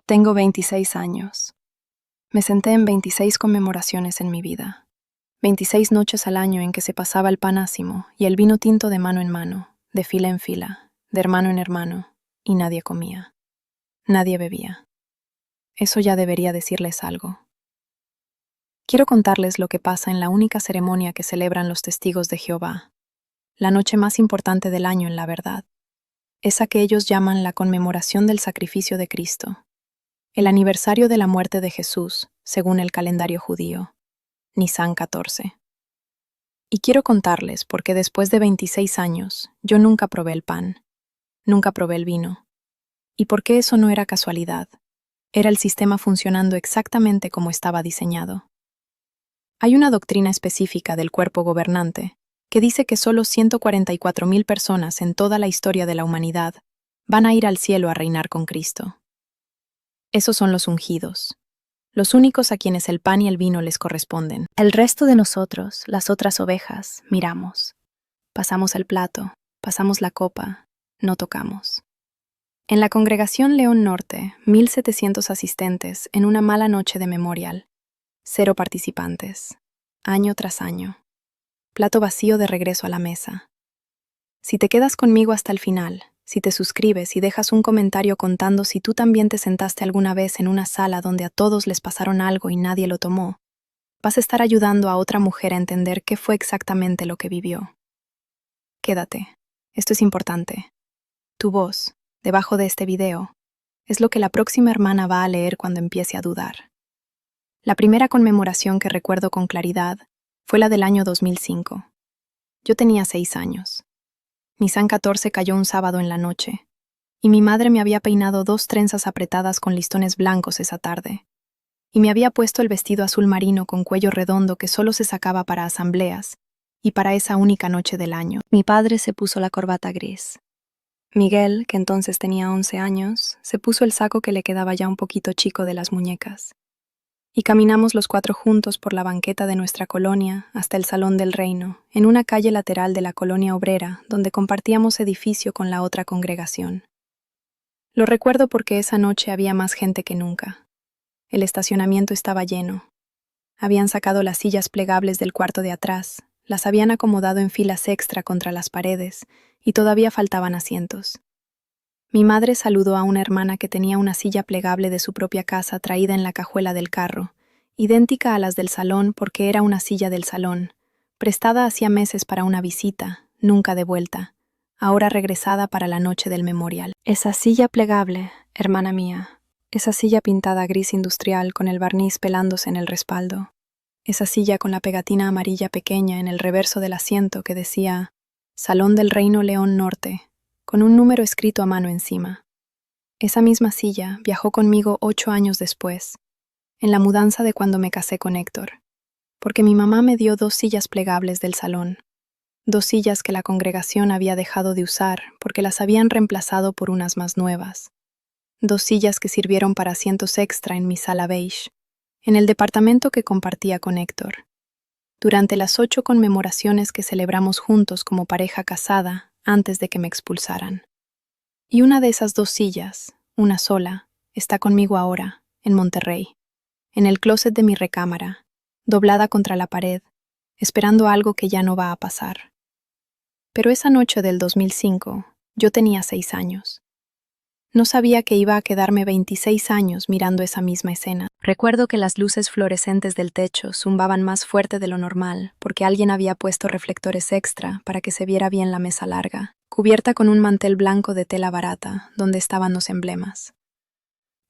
Tengo 26 años. Me senté en 26 conmemoraciones en mi vida. 26 noches al año en que se pasaba el pan ácimo y el vino tinto de mano en mano, de fila en fila, de hermano en hermano, y nadie comía. Nadie bebía. Eso ya debería decirles algo. Quiero contarles lo que pasa en la única ceremonia que celebran los testigos de Jehová, la noche más importante del año en la verdad, esa que ellos llaman la conmemoración del sacrificio de Cristo, el aniversario de la muerte de Jesús, según el calendario judío, Nisan 14. Y quiero contarles porque después de 26 años, yo nunca probé el pan, nunca probé el vino. Y por qué eso no era casualidad, era el sistema funcionando exactamente como estaba diseñado. Hay una doctrina específica del cuerpo gobernante que dice que solo 144,000 personas en toda la historia de la humanidad van a ir al cielo a reinar con Cristo. Esos son los ungidos, los únicos a quienes el pan y el vino les corresponden. El resto de nosotros, las otras ovejas, miramos. Pasamos el plato, pasamos la copa, no tocamos. En la congregación León Norte, 1,700 asistentes en una mala noche de memorial. 0 participantes. Año tras año. Plato vacío de regreso a la mesa. Si te quedas conmigo hasta el final, si te suscribes y dejas un comentario contando si tú también te sentaste alguna vez en una sala donde a todos les pasaron algo y nadie lo tomó, vas a estar ayudando a otra mujer a entender qué fue exactamente lo que vivió. Quédate. Esto es importante. Tu voz, debajo de este video, es lo que la próxima hermana va a leer cuando empiece a dudar. La primera conmemoración que recuerdo con claridad fue la del año 2005. Yo tenía 6 años. Nisan 14 cayó un sábado en la noche, y mi madre me había peinado 2 trenzas apretadas con listones blancos esa tarde, y me había puesto el vestido azul marino con cuello redondo que solo se sacaba para asambleas, y para esa única noche del año. Mi padre se puso la corbata gris. Miguel, que entonces tenía 11 años, se puso el saco que le quedaba ya un poquito chico de las muñecas. Y caminamos los 4 juntos por la banqueta de nuestra colonia hasta el Salón del Reino, en una calle lateral de la colonia obrera, donde compartíamos edificio con la otra congregación. Lo recuerdo porque esa noche había más gente que nunca. El estacionamiento estaba lleno. Habían sacado las sillas plegables del cuarto de atrás, las habían acomodado en filas extra contra las paredes, y todavía faltaban asientos. Mi madre saludó a una hermana que tenía una silla plegable de su propia casa traída en la cajuela del carro, idéntica a las del salón porque era una silla del salón, prestada hacía meses para una visita, nunca devuelta, ahora regresada para la noche del memorial. Esa silla plegable, hermana mía, esa silla pintada gris industrial con el barniz pelándose en el respaldo, esa silla con la pegatina amarilla pequeña en el reverso del asiento que decía Salón del Reino León Norte, con un número escrito a mano encima. Esa misma silla viajó conmigo 8 años después, en la mudanza de cuando me casé con Héctor, porque mi mamá me dio 2 sillas plegables del salón, 2 sillas que la congregación había dejado de usar porque las habían reemplazado por unas más nuevas, 2 sillas que sirvieron para asientos extra en mi sala beige, en el departamento que compartía con Héctor. Durante las 8 conmemoraciones que celebramos juntos como pareja casada, antes de que me expulsaran. Y una de esas 2 sillas, una sola, está conmigo ahora, en Monterrey, en el closet de mi recámara, doblada contra la pared, esperando algo que ya no va a pasar. Pero esa noche del 2005, yo tenía 6 años. No sabía que iba a quedarme 26 años mirando esa misma escena. Recuerdo que las luces fluorescentes del techo zumbaban más fuerte de lo normal porque alguien había puesto reflectores extra para que se viera bien la mesa larga, cubierta con un mantel blanco de tela barata, donde estaban los emblemas.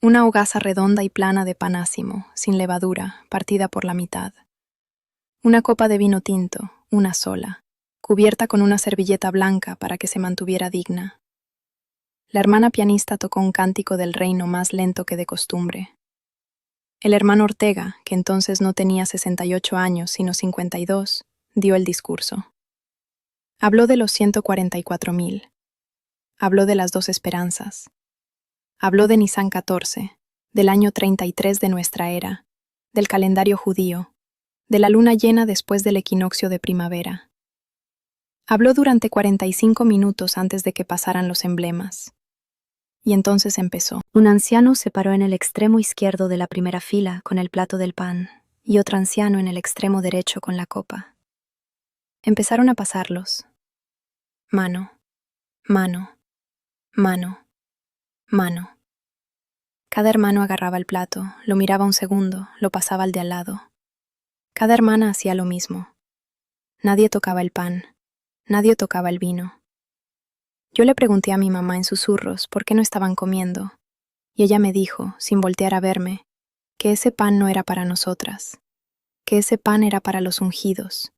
Una hogaza redonda y plana de pan ácimo, sin levadura, partida por la mitad. Una copa de vino tinto, una sola, cubierta con una servilleta blanca para que se mantuviera digna. La hermana pianista tocó un cántico del reino más lento que de costumbre. El hermano Ortega, que entonces no tenía 68 años sino 52, dio el discurso. Habló de los 144,000. Habló de las 2 esperanzas. Habló de Nisan 14, del año 33 de nuestra era, del calendario judío, de la luna llena después del equinoccio de primavera. Habló durante 45 minutos antes de que pasaran los emblemas. y entonces empezó. Un anciano se paró en el extremo izquierdo de la primera fila con el plato del pan, y otro anciano en el extremo derecho con la copa. Empezaron a pasarlos. Mano, mano, mano, mano. Cada hermano agarraba el plato, lo miraba un segundo, lo pasaba al de al lado. Cada hermana hacía lo mismo. Nadie tocaba el pan, nadie tocaba el vino. Yo le pregunté a mi mamá en susurros por qué no estaban comiendo, y ella me dijo, sin voltear a verme, que ese pan no era para nosotras, que ese pan era para los ungidos,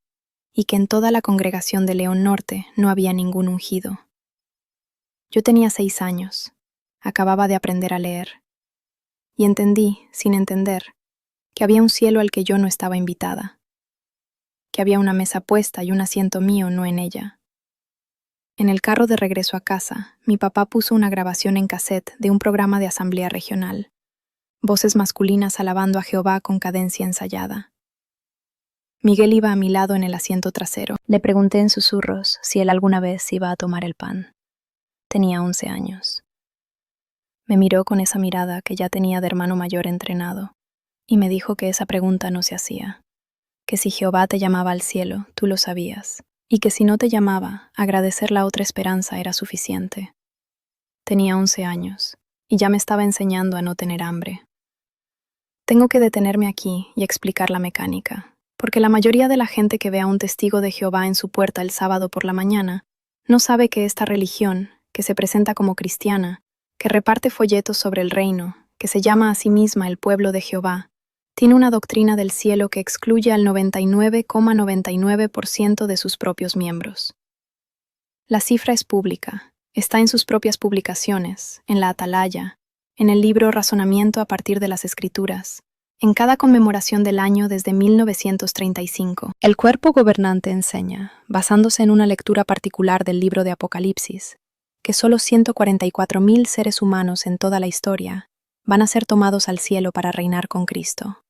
y que en toda la congregación de León Norte no había ningún ungido. Yo tenía 6 años, acababa de aprender a leer, y entendí, sin entender, que había un cielo al que yo no estaba invitada, que había una mesa puesta y un asiento mío no en ella. En el carro de regreso a casa, mi papá puso una grabación en cassette de un programa de asamblea regional, voces masculinas alabando a Jehová con cadencia ensayada. Miguel iba a mi lado en el asiento trasero. Le pregunté en susurros si él alguna vez iba a tomar el pan. Tenía 11 años. Me miró con esa mirada que ya tenía de hermano mayor entrenado, y me dijo que esa pregunta no se hacía, que si Jehová te llamaba al cielo, tú lo sabías, y que si no te llamaba, agradecer la otra esperanza era suficiente. Tenía 11 años, y ya me estaba enseñando a no tener hambre. Tengo que detenerme aquí y explicar la mecánica, porque la mayoría de la gente que ve a un testigo de Jehová en su puerta el sábado por la mañana no sabe que esta religión, que se presenta como cristiana, que reparte folletos sobre el reino, que se llama a sí misma el pueblo de Jehová, tiene una doctrina del cielo que excluye al 99,99% de sus propios miembros. La cifra es pública, está en sus propias publicaciones, en la Atalaya, en el libro Razonamiento a partir de las Escrituras, en cada conmemoración del año desde 1935. El cuerpo gobernante enseña, basándose en una lectura particular del libro de Apocalipsis, que solo 144,000 seres humanos en toda la historia van a ser tomados al cielo para reinar con Cristo.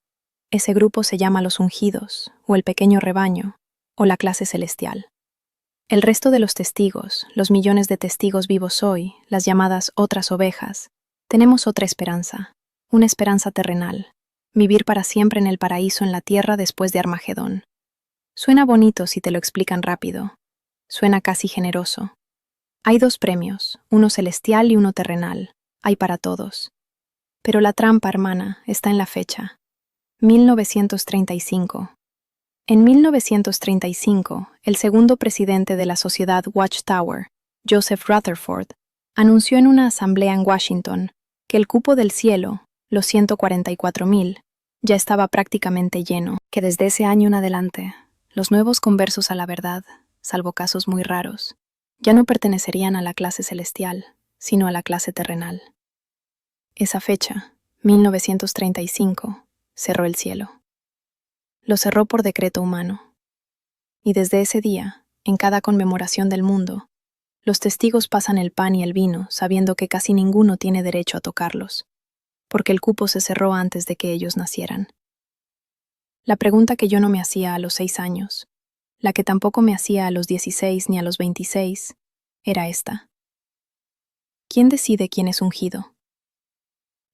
Ese grupo se llama los ungidos, o el pequeño rebaño, o la clase celestial. El resto de los testigos, los millones de testigos vivos hoy, las llamadas otras ovejas, tenemos otra esperanza, una esperanza terrenal, vivir para siempre en el paraíso en la tierra después de Armagedón. Suena bonito si te lo explican rápido, suena casi generoso. Hay 2 premios, uno celestial y uno terrenal, hay para todos. Pero la trampa, hermana, está en la fecha. 1935. En 1935, el segundo presidente de la sociedad Watchtower, Joseph Rutherford, anunció en una asamblea en Washington que el cupo del cielo, los 144,000, ya estaba prácticamente lleno, que desde ese año en adelante, los nuevos conversos a la verdad, salvo casos muy raros, ya no pertenecerían a la clase celestial, sino a la clase terrenal. Esa fecha, 1935, cerró el cielo. Lo cerró por decreto humano. Y desde ese día, en cada conmemoración del mundo, los testigos pasan el pan y el vino sabiendo que casi ninguno tiene derecho a tocarlos, porque el cupo se cerró antes de que ellos nacieran. La pregunta que yo no me hacía a los 6 años, la que tampoco me hacía a los 16 ni a los 26, era esta. ¿Quién decide quién es ungido?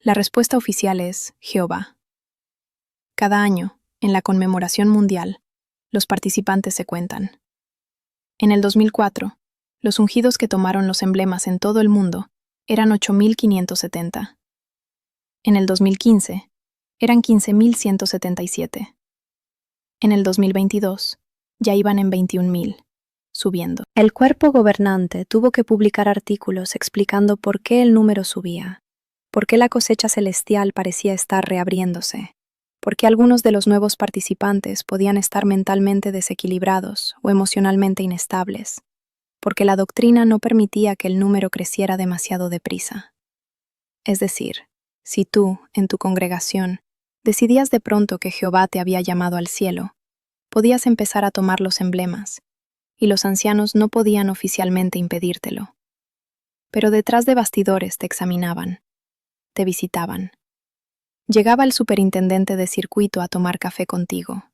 La respuesta oficial es Jehová. Cada año, en la conmemoración mundial, los participantes se cuentan. En el 2004, los ungidos que tomaron los emblemas en todo el mundo eran 8,570. En el 2015, eran 15,177. En el 2022, ya iban en 21,000, subiendo. El cuerpo gobernante tuvo que publicar artículos explicando por qué el número subía, por qué la cosecha celestial parecía estar reabriéndose, por qué algunos de los nuevos participantes podían estar mentalmente desequilibrados o emocionalmente inestables, porque la doctrina no permitía que el número creciera demasiado deprisa. Es decir, si tú, en tu congregación, decidías de pronto que Jehová te había llamado al cielo, podías empezar a tomar los emblemas, y los ancianos no podían oficialmente impedírtelo. Pero detrás de bastidores te examinaban, te visitaban. Llegaba el superintendente de circuito a tomar café contigo.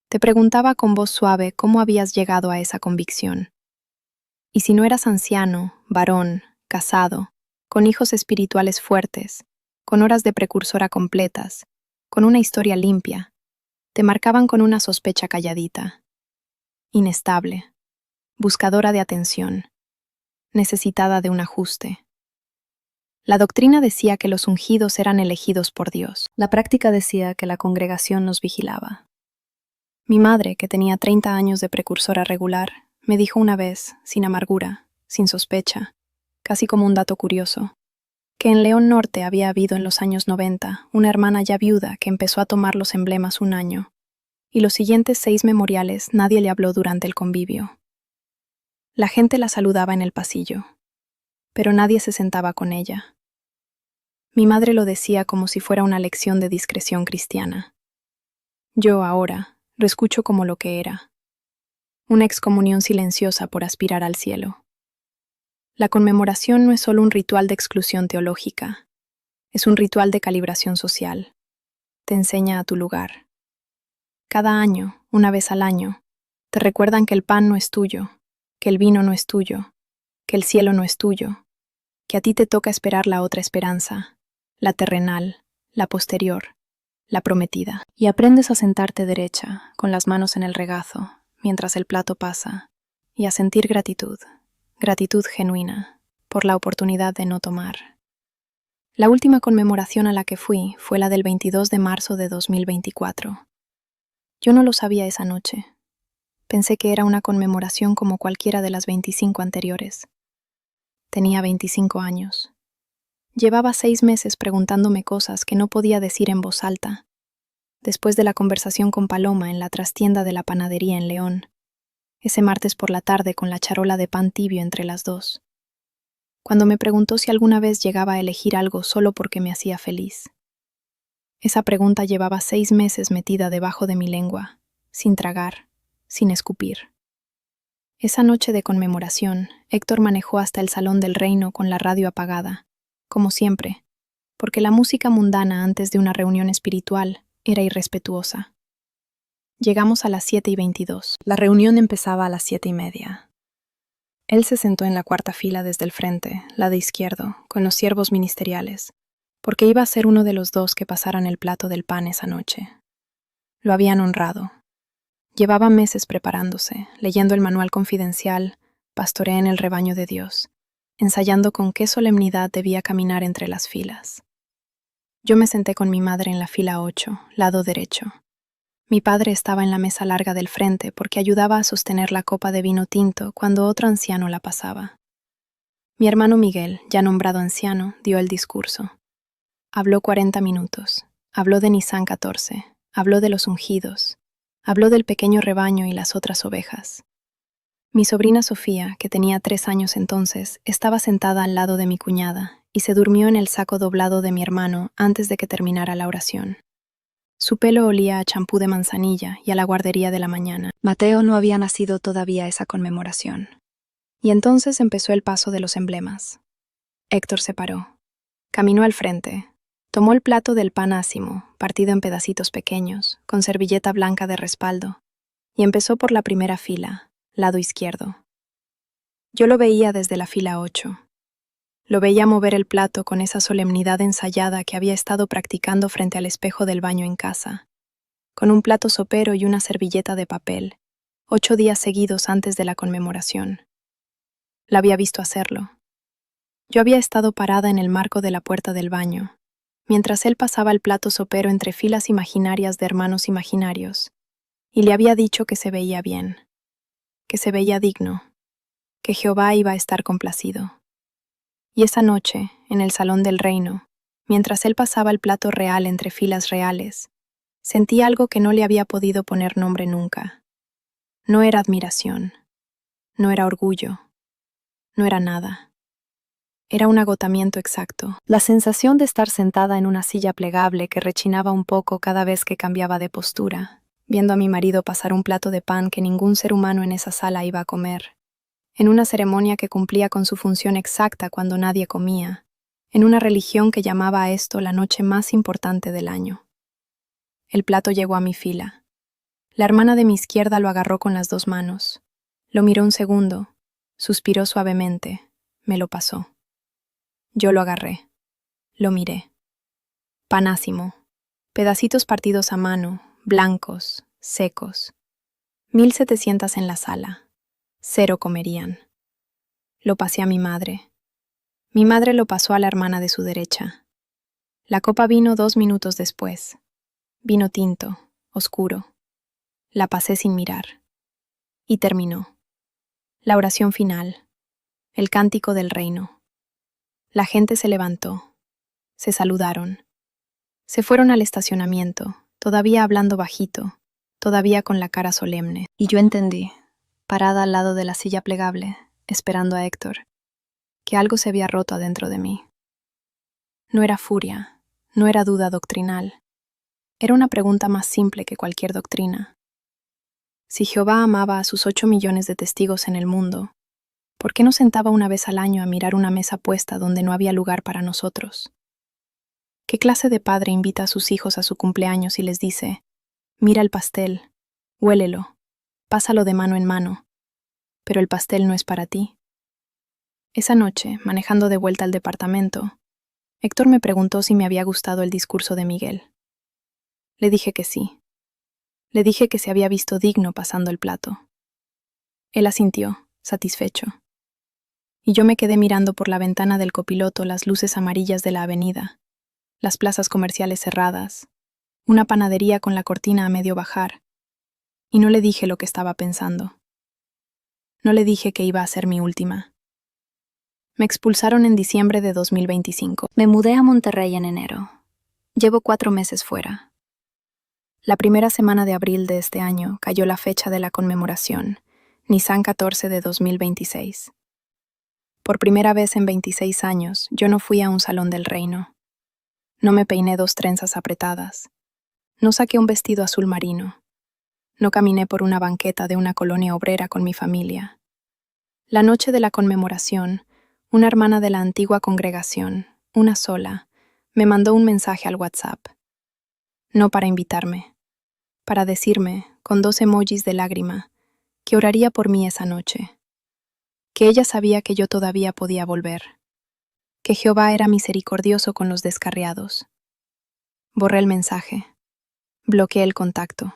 Te preguntaba con voz suave cómo habías llegado a esa convicción. Y si no eras anciano, varón, casado, con hijos espirituales fuertes, con horas de precursora completas, con una historia limpia, te marcaban con una sospecha calladita, inestable, buscadora de atención, necesitada de un ajuste. La doctrina decía que los ungidos eran elegidos por Dios. La práctica decía que la congregación nos vigilaba. Mi madre, que tenía 30 años de precursora regular, me dijo una vez, sin amargura, sin sospecha, casi como un dato curioso, que en León Norte había habido en los años 90 una hermana ya viuda que empezó a tomar los emblemas un año, y los siguientes 6 memoriales nadie le habló durante el convivio. La gente la saludaba en el pasillo, pero nadie se sentaba con ella. Mi madre lo decía como si fuera una lección de discreción cristiana. Yo ahora reescucho como lo que era, una excomunión silenciosa por aspirar al cielo. La conmemoración no es solo un ritual de exclusión teológica, es un ritual de calibración social. Te enseña a tu lugar. Cada año, una vez al año, te recuerdan que el pan no es tuyo, que el vino no es tuyo, que el cielo no es tuyo, que a ti te toca esperar la otra esperanza, la terrenal, la posterior, la prometida. Y aprendes a sentarte derecha, con las manos en el regazo, mientras el plato pasa, y a sentir gratitud, gratitud genuina, por la oportunidad de no tomar. La última conmemoración a la que fui fue la del 22 de marzo de 2024. Yo no lo sabía esa noche. Pensé que era una conmemoración como cualquiera de las 25 anteriores. Tenía 25 años. Llevaba 6 meses preguntándome cosas que no podía decir en voz alta. Después de la conversación con Paloma en la trastienda de la panadería en León, ese martes por la tarde con la charola de pan tibio entre las dos. Cuando me preguntó si alguna vez llegaba a elegir algo solo porque me hacía feliz. Esa pregunta llevaba 6 meses metida debajo de mi lengua, sin tragar, sin escupir. Esa noche de conmemoración, Héctor manejó hasta el Salón del Reino con la radio apagada, como siempre, porque la música mundana antes de una reunión espiritual era irrespetuosa. Llegamos a las 7:22. La reunión empezaba a las 7:30. Él se sentó en la cuarta fila desde el frente, la de izquierdo, con los siervos ministeriales, porque iba a ser uno de los 2 que pasaran el plato del pan esa noche. Lo habían honrado. Llevaba meses preparándose, leyendo el manual confidencial, Pastorea en el rebaño de Dios, ensayando con qué solemnidad debía caminar entre las filas. Yo me senté con mi madre en la fila 8, lado derecho. Mi padre estaba en la mesa larga del frente porque ayudaba a sostener la copa de vino tinto cuando otro anciano la pasaba. Mi hermano Miguel, ya nombrado anciano, dio el discurso. Habló 40 minutos. Habló de Nisan 14. Habló de los ungidos. Habló del pequeño rebaño y las otras ovejas. Mi sobrina Sofía, que tenía 3 años entonces, estaba sentada al lado de mi cuñada y se durmió en el saco doblado de mi hermano antes de que terminara la oración. Su pelo olía a champú de manzanilla y a la guardería de la mañana. Mateo no había nacido todavía a esa conmemoración. Y entonces empezó el paso de los emblemas. Héctor se paró. Caminó al frente. Tomó el plato del pan ácimo, partido en pedacitos pequeños, con servilleta blanca de respaldo, y empezó por la primera fila, lado izquierdo. Yo lo veía desde la fila 8. Lo veía mover el plato con esa solemnidad ensayada que había estado practicando frente al espejo del baño en casa, con un plato sopero y una servilleta de papel, 8 días seguidos antes de la conmemoración. La había visto hacerlo. Yo había estado parada en el marco de la puerta del baño, mientras él pasaba el plato sopero entre filas imaginarias de hermanos imaginarios, y le había dicho que se veía bien, que se veía digno, que Jehová iba a estar complacido. Y esa noche, en el Salón del Reino, mientras él pasaba el plato real entre filas reales, sentí algo que no le había podido poner nombre nunca. No era admiración, no era orgullo, no era nada. Era un agotamiento exacto, la sensación de estar sentada en una silla plegable que rechinaba un poco cada vez que cambiaba de postura, viendo a mi marido pasar un plato de pan que ningún ser humano en esa sala iba a comer, en una ceremonia que cumplía con su función exacta cuando nadie comía, en una religión que llamaba a esto la noche más importante del año. El plato llegó a mi fila. La hermana de mi izquierda lo agarró con las 2 manos. Lo miró un segundo, suspiró suavemente, me lo pasó. Yo lo agarré. Lo miré. Panásimo. Pedacitos partidos a mano, blancos, secos. 1700 en la sala. 0 comerían. Lo pasé a mi madre. Mi madre lo pasó a la hermana de su derecha. La copa vino 2 minutos después. Vino tinto, oscuro. La pasé sin mirar. Y terminó. La oración final. El cántico del reino. La gente se levantó. Se saludaron. Se fueron al estacionamiento, todavía hablando bajito, todavía con la cara solemne. Y yo entendí, parada al lado de la silla plegable, esperando a Héctor, que algo se había roto adentro de mí. No era furia, no era duda doctrinal. Era una pregunta más simple que cualquier doctrina. Si Jehová amaba a sus 8 millones de testigos en el mundo, ¿por qué nos sentaba una vez al año a mirar una mesa puesta donde no había lugar para nosotros? ¿Qué clase de padre invita a sus hijos a su cumpleaños y les dice, mira el pastel, huélelo, pásalo de mano en mano, pero el pastel no es para ti? Esa noche, manejando de vuelta al departamento, Héctor me preguntó si me había gustado el discurso de Miguel. Le dije que sí. Le dije que se había visto digno pasando el plato. Él asintió, satisfecho. Y yo me quedé mirando por la ventana del copiloto las luces amarillas de la avenida, las plazas comerciales cerradas, una panadería con la cortina a medio bajar, y no le dije lo que estaba pensando. No le dije que iba a ser mi última. Me expulsaron en diciembre de 2025. Me mudé a Monterrey en enero. Llevo 4 meses fuera. La primera semana de abril de este año cayó la fecha de la conmemoración, Nisan 14 de 2026. Por primera vez en 26 años, yo no fui a un salón del reino. No me peiné 2 trenzas apretadas. No saqué un vestido azul marino. No caminé por una banqueta de una colonia obrera con mi familia. La noche de la conmemoración, una hermana de la antigua congregación, una sola, me mandó un mensaje al WhatsApp. No para invitarme, para decirme, con 2 emojis de lágrima, que oraría por mí esa noche. Que ella sabía que yo todavía podía volver. Que Jehová era misericordioso con los descarriados. Borré el mensaje. Bloqueé el contacto.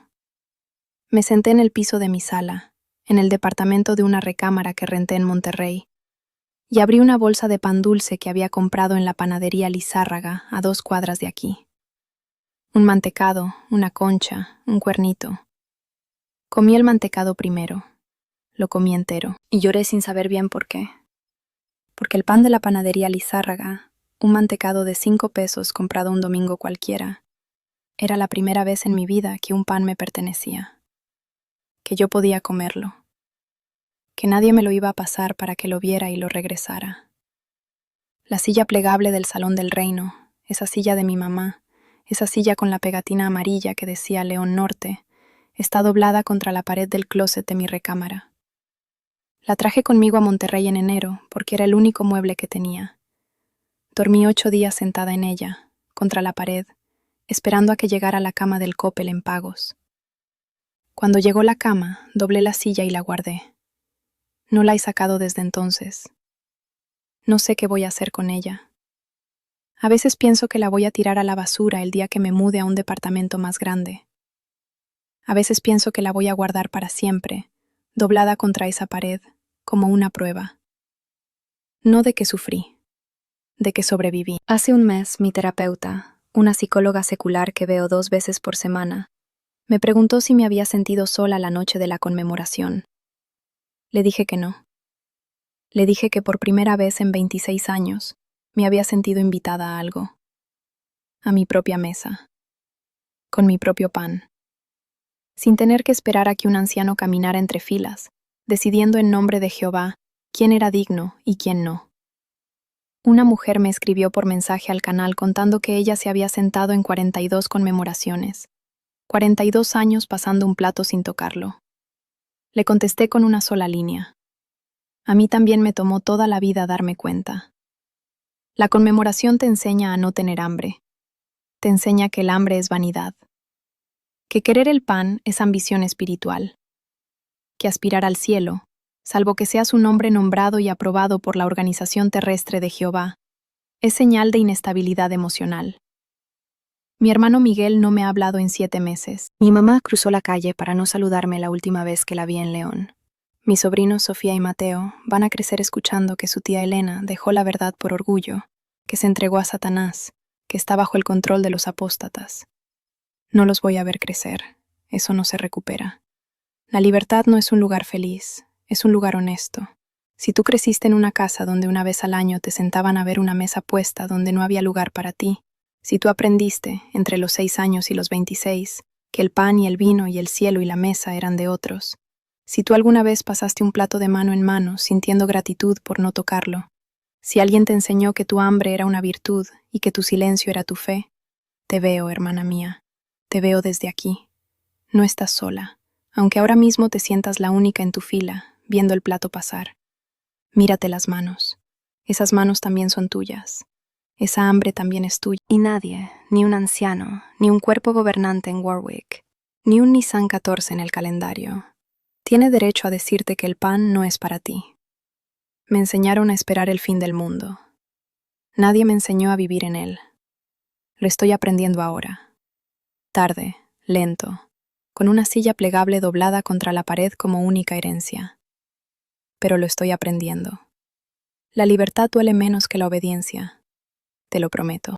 Me senté en el piso de mi sala, en el departamento de una recámara que renté en Monterrey, y abrí una bolsa de pan dulce que había comprado en la panadería Lizárraga, a 2 cuadras de aquí. Un mantecado, una concha, un cuernito. Comí el mantecado primero. Lo comí entero, y lloré sin saber bien por qué. Porque el pan de la panadería Lizárraga, un mantecado de 5 pesos comprado un domingo cualquiera, era la primera vez en mi vida que un pan me pertenecía. Que yo podía comerlo. Que nadie me lo iba a pasar para que lo viera y lo regresara. La silla plegable del Salón del Reino, esa silla de mi mamá, esa silla con la pegatina amarilla que decía León Norte, está doblada contra la pared del closet de mi recámara. La traje conmigo a Monterrey en enero porque era el único mueble que tenía. Dormí 8 días sentada en ella, contra la pared, esperando a que llegara la cama del Coppel en pagos. Cuando llegó la cama, doblé la silla y la guardé. No la he sacado desde entonces. No sé qué voy a hacer con ella. A veces pienso que la voy a tirar a la basura el día que me mude a un departamento más grande. A veces pienso que la voy a guardar para siempre, doblada contra esa pared, como una prueba. No de que sufrí, de que sobreviví. Hace un mes, mi terapeuta, una psicóloga secular que veo 2 veces por semana, me preguntó si me había sentido sola la noche de la conmemoración. Le dije que no. Le dije que por primera vez en 26 años me había sentido invitada a algo. A mi propia mesa. Con mi propio pan. Sin tener que esperar a que un anciano caminara entre filas, decidiendo en nombre de Jehová quién era digno y quién no. Una mujer me escribió por mensaje al canal contando que ella se había sentado en 42 conmemoraciones, 42 años pasando un plato sin tocarlo. Le contesté con una sola línea. A mí también me tomó toda la vida darme cuenta. La conmemoración te enseña a no tener hambre. Te enseña que el hambre es vanidad. Que querer el pan es ambición espiritual. Que aspirar al cielo, salvo que seas un hombre nombrado y aprobado por la organización terrestre de Jehová, Es señal de inestabilidad emocional. Mi hermano Miguel no me ha hablado en 7 meses. Mi mamá cruzó la calle para no saludarme la última vez que la vi en León. Mis sobrinos Sofía y Mateo van a crecer escuchando que su tía Elena dejó la verdad por orgullo, que se entregó a Satanás, que está bajo el control de los apóstatas. No los voy a ver crecer. Eso no se recupera. La libertad no es un lugar feliz, es un lugar honesto. Si tú creciste en una casa donde una vez al año te sentaban a ver una mesa puesta donde no había lugar para ti, si tú aprendiste, entre los 6 años y los 26, que el pan y el vino y el cielo y la mesa eran de otros, si tú alguna vez pasaste un plato de mano en mano sintiendo gratitud por no tocarlo, si alguien te enseñó que tu hambre era una virtud y que tu silencio era tu fe, te veo, hermana mía, te veo desde aquí. No estás sola, aunque ahora mismo te sientas la única en tu fila, viendo el plato pasar. Mírate las manos. Esas manos también son tuyas. Esa hambre también es tuya. Y nadie, ni un anciano, ni un cuerpo gobernante en Warwick, ni un Nissan 14 en el calendario, tiene derecho a decirte que el pan no es para ti. Me enseñaron a esperar el fin del mundo. Nadie me enseñó a vivir en él. Lo estoy aprendiendo ahora. Tarde, lento, con una silla plegable doblada contra la pared como única herencia. Pero lo estoy aprendiendo. La libertad duele menos que la obediencia, te lo prometo.